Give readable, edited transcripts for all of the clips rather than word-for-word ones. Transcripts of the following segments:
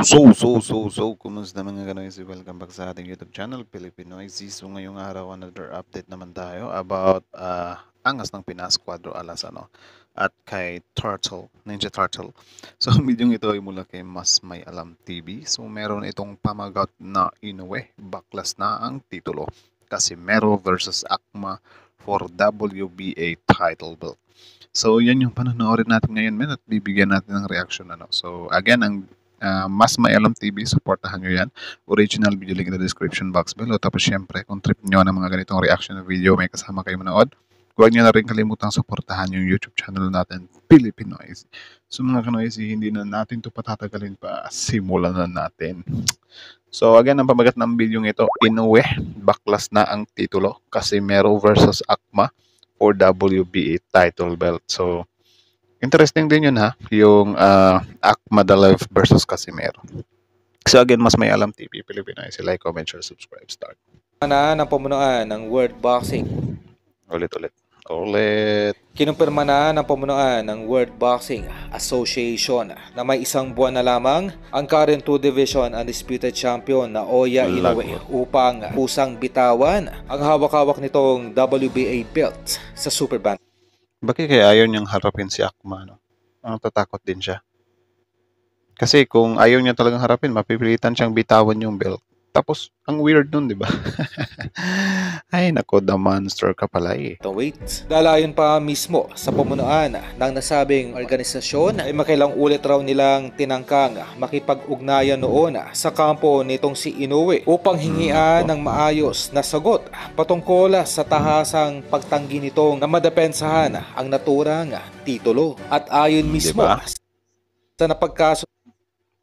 Kumusta mga kanoysi? Welcome back sa ating YouTube channel, Pilipinoisy. So ngayong araw, another update naman tayo about angas ng Pinas, Cuadro Alas, at kay Ninja Turtle. So ang video ito ay mula kay Mas May Alam TV. So meron itong pamagat na Inoue, baklas na ang titulo. Casimero versus Akma for WBA title belt. So yan yung panonoodin natin ngayon, men, at bibigyan natin ng reaction. So again, ang Mas May Alam TV, supportahan nyo yan. Original video link in the description box below. Tapos syempre, kung trip nyo ng mga ganitong reaction na video, may kasama kayo manood, huwag nyo na rin kalimutang supportahan yung YouTube channel natin, Pilipinoisy. So mga kanoisy, hindi na natin to patatagalin pa. Simulan na natin. So again, ang pamagat ng video ito, Inoue, baklas na ang titulo. Casimero versus Akma for WBA title belt. So interesting din yun, ha, yung Akmadalev versus Casimero. So again, Mas May Alam TV, Pilipinas. Like, comment, share, subscribe, start. Na ng pamunuan ng World Boxing. Ulit. Kinumpirma na ng pamunuan ng World Boxing Association na may isang buwan na lamang ang current 2 division undisputed champion na Oya Inoue upang pusang bitawan ang hawak-hawak nitong WBA belt sa super bantamweight. Bakit kaya ayaw niyang harapin si Akma, no? Tatakot din siya. Kasi kung ayaw niya talagang harapin, mapipilitan siyang bitawan yung belt. Tapos, ang weird nun, di ba? Ay, nako, the monster ka pala eh. Dalayon pa mismo sa pamunuan ng nasabing organisasyon ay makailang ulit raw nilang tinangkang makipag-ugnayan noon sa kampo nitong si Inoue upang hingian ng maayos na sagot patungkol sa tahasang pagtanggi nitong na madepensahan ang naturang titulo. At ayon mismo sa napagkaso,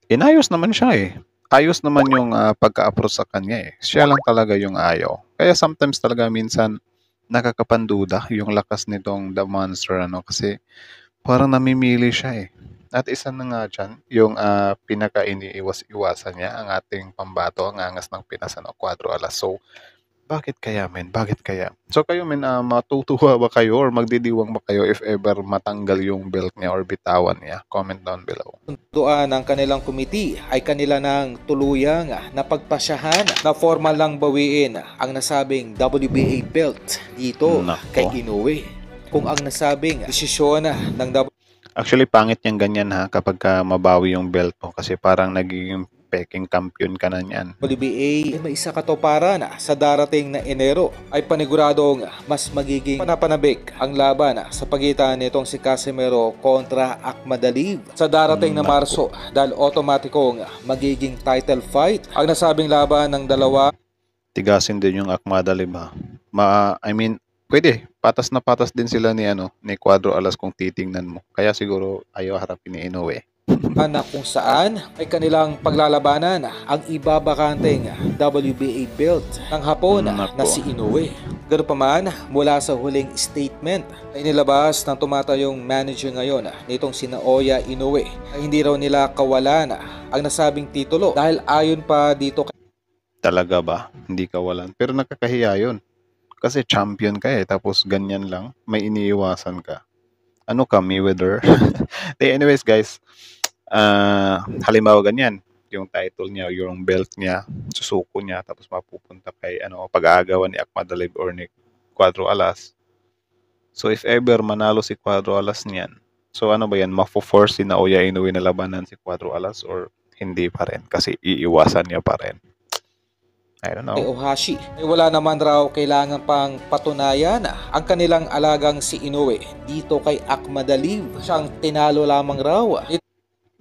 inayos naman siya eh. Ayos naman yung pagka-approach sa kanya eh. Siya lang talaga yung ayaw. Kaya sometimes talaga minsan nakakapanduda yung lakas nitong The Monster, kasi parang namimili siya eh. At isa na nga dyan, yung pinaka-iniiwas-iwasan niya ang ating pambato, ang angas ng Pinas, Cuadro Alas. So, bakit kaya, men? Bakit kaya? So kayo, men, matutuwa ba kayo or magdidiwang ba kayo if ever matanggal yung belt niya or bitawan niya? Comment down below. Tuntuan ng kanilang committee ay kanila ng tuluyang napagpasyahan na formal lang bawiin ang nasabing WBA belt dito kay Inoue. Kung ang nasabing desisyon ng Actually, pangit niyang ganyan, ha, kapag mabawi yung belt mo kasi parang nagiging peking kampiyon ka na niyan. WBA ay may isa katuparan sa darating na Enero ay paniguradong mas magiging panapanabik ang laban sa pagitan nitong si Casimero kontra Akmadalev sa darating na Marso dahil otomatikong magiging title fight ang nasabing laban ng dalawa. Tigasin din yung Akmadalev, ha. Pwede, patas na patas din sila ni Cuadro Alas kung titingnan mo. Kaya siguro ayaw harapin ni Inoue. Na kung saan ay kanilang paglalabanan ang ibabakanteng WBA belt ng Hapon na si Inoue. Ganoon pa man, mula sa huling statement na inilabas ng tumatayong manager ngayon nitong si Oya Inoue ay hindi raw nila kawalan ang nasabing titulo dahil ayon pa dito. Talaga ba? Hindi kawalan. Pero nakakahiya yun. Kasi champion ka eh, tapos ganyan lang, may iniiwasan ka. Ano ka, Mayweather? Anyways guys, halimbawa ganyan, yung title niya, yung belt niya, susuko niya, tapos mapupunta kay pag-aagawan ni Akmadalev or ni Cuadro Alas. So if ever manalo si Cuadro Alas niyan, so ano ba yan, mafo-force si Naoya Inoue na labanan si Cuadro Alas or hindi pa rin kasi iiwasan niya pa rin. I don't know. Ohashi ay wala naman raw kailangan pang patunayan ang kanilang alagang si Inoue dito kay Akmadalev. Siyang tinalo lamang raw.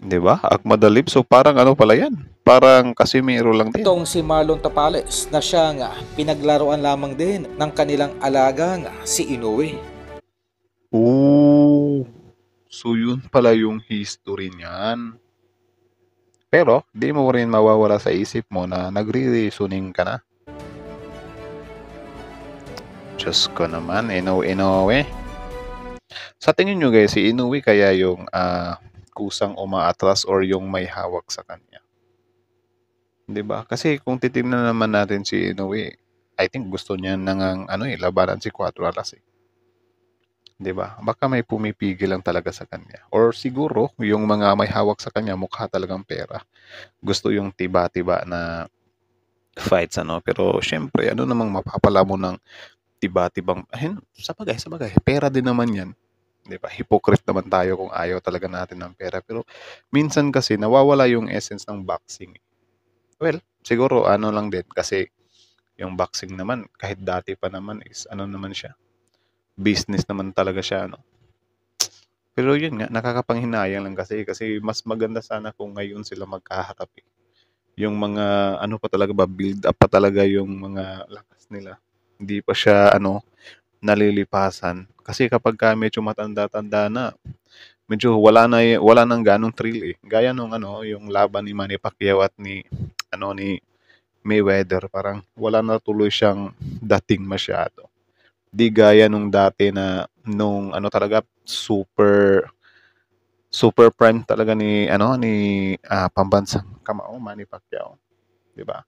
Diba? Akmadalev. So parang pala yan? Parang Casimero lang din. Itong si Marlon Tapales na siyang pinaglaruan lamang din ng kanilang alagang si Inoue. Oh, so yun pala yung history niyan. Pero, di mo rin mawawala sa isip mo na nagre-reasoning ka na. Diyos ko naman, Inoue. Sa tingin nyo guys, si Inoue kaya yung kusang umaatras or yung may hawak sa kanya? Diba? Kasi kung titignan naman natin si Inoue, I think gusto niya nang labanan si Cuadro Alas eh. 'di ba? Baka may pumipigil lang talaga sa kanya. Or siguro yung mga may hawak sa kanya mukha talagang pera. Gusto yung tiba-tiba na fights ano, pero siyempre ano namang mapapala mo ng tiba-tibang ayun, sabagay pera din naman 'yan, 'di ba? Hypocrite naman tayo kung ayaw talaga natin ng pera, pero minsan kasi nawawala yung essence ng boxing. Well, siguro ano lang din kasi yung boxing naman kahit dati pa naman is ano naman siya, business naman talaga siya ano. Pero yun nga, nakakapanghinayang lang kasi mas maganda sana kung ngayon sila magkaharap, eh. Yung mga ano pa talaga ba, build up pa talaga yung mga lakas nila. Hindi pa siya ano, nalilipasan. Kasi kapagka medyo matanda-tanda na, medyo wala ng ganong thrill, eh. Gaya nung ano, yung laban ni Manny Pacquiao at ni Mayweather, parang wala na tuloy siyang dating masyado. 'Di gaya nung dati na nung ano talaga, super super prime talaga ni pambansang kamao, Manny Pacquiao, 'di ba?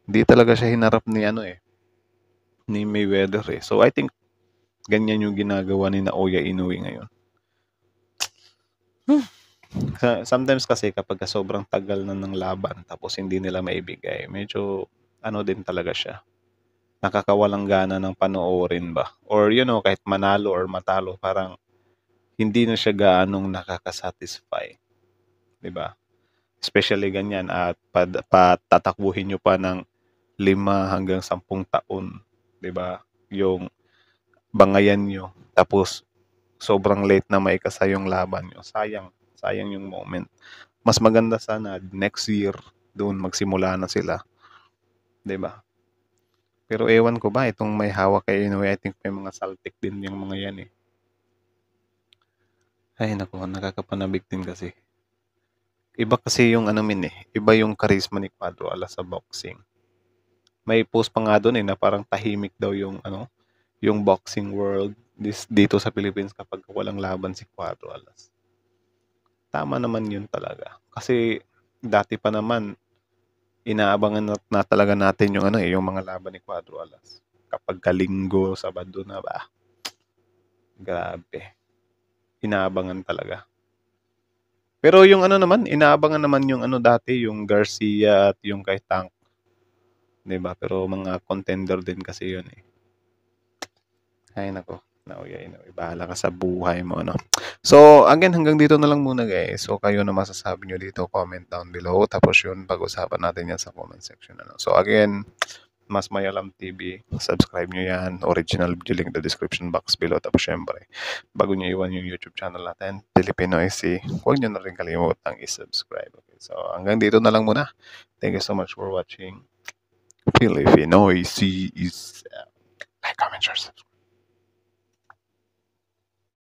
'Di talaga siya hinarap ni Mayweather, eh. So, I think ganyan yung ginagawa ni Naoya Inoue ngayon. Sometimes kasi kapagka sobrang tagal na ng laban tapos hindi nila maibigay, medyo ano din talaga siya, nakakawalang gana ng panoorin ba. Or kahit manalo or matalo, parang hindi na siya gaanong nakaka-satisfy, 'di ba? Especially ganyan at patatakbuhin niyo pa ng 5 hanggang 10 taon, 'di ba? Yung bangayan niyo tapos sobrang late na maikasa yung laban niyo. Sayang, sayang yung moment. Mas maganda sana next year doon magsimula na sila, 'di ba? Pero ewan ko ba itong may hawak kay Inoue, I think may mga saltik din yung mga yan, eh. Ay naku, nakakapanabik din kasi. Iba kasi yung ano iba yung charisma ni Cuadro Alas sa boxing. May post pa nga doon, na parang tahimik daw yung boxing world dito sa Philippines kapag walang laban si Cuadro Alas. Tama naman yun talaga. Kasi dati pa naman inaabangan na talaga natin yung mga laban ni Cuadro Alas. Kapag Linggo, Sabado na ba? Grabe. Inaabangan talaga. Pero yung ano naman, inaabangan naman yung ano dati, yung Garcia at yung kay Tank, 'di ba? Pero mga contender din kasi yun, eh. Ay nako, Naoya Inoue, bahala ka sa buhay mo, ano. So, again, hanggang dito na lang muna, guys. So, kayo na masasabi nyo dito, comment down below. Tapos yun, pag-usapan natin yan sa comment section, ano. So, again, Mas Mayalam TV, subscribe nyo yan. Original video link in the description box below. Tapos syempre, bago nyo iwan yung YouTube channel natin, Filipino IC, huwag nyo na rin kalimutang i-subscribe. Okay? So, hanggang dito na lang muna. Thank you so much for watching. Filipino IC is like, comment, share, subscribe.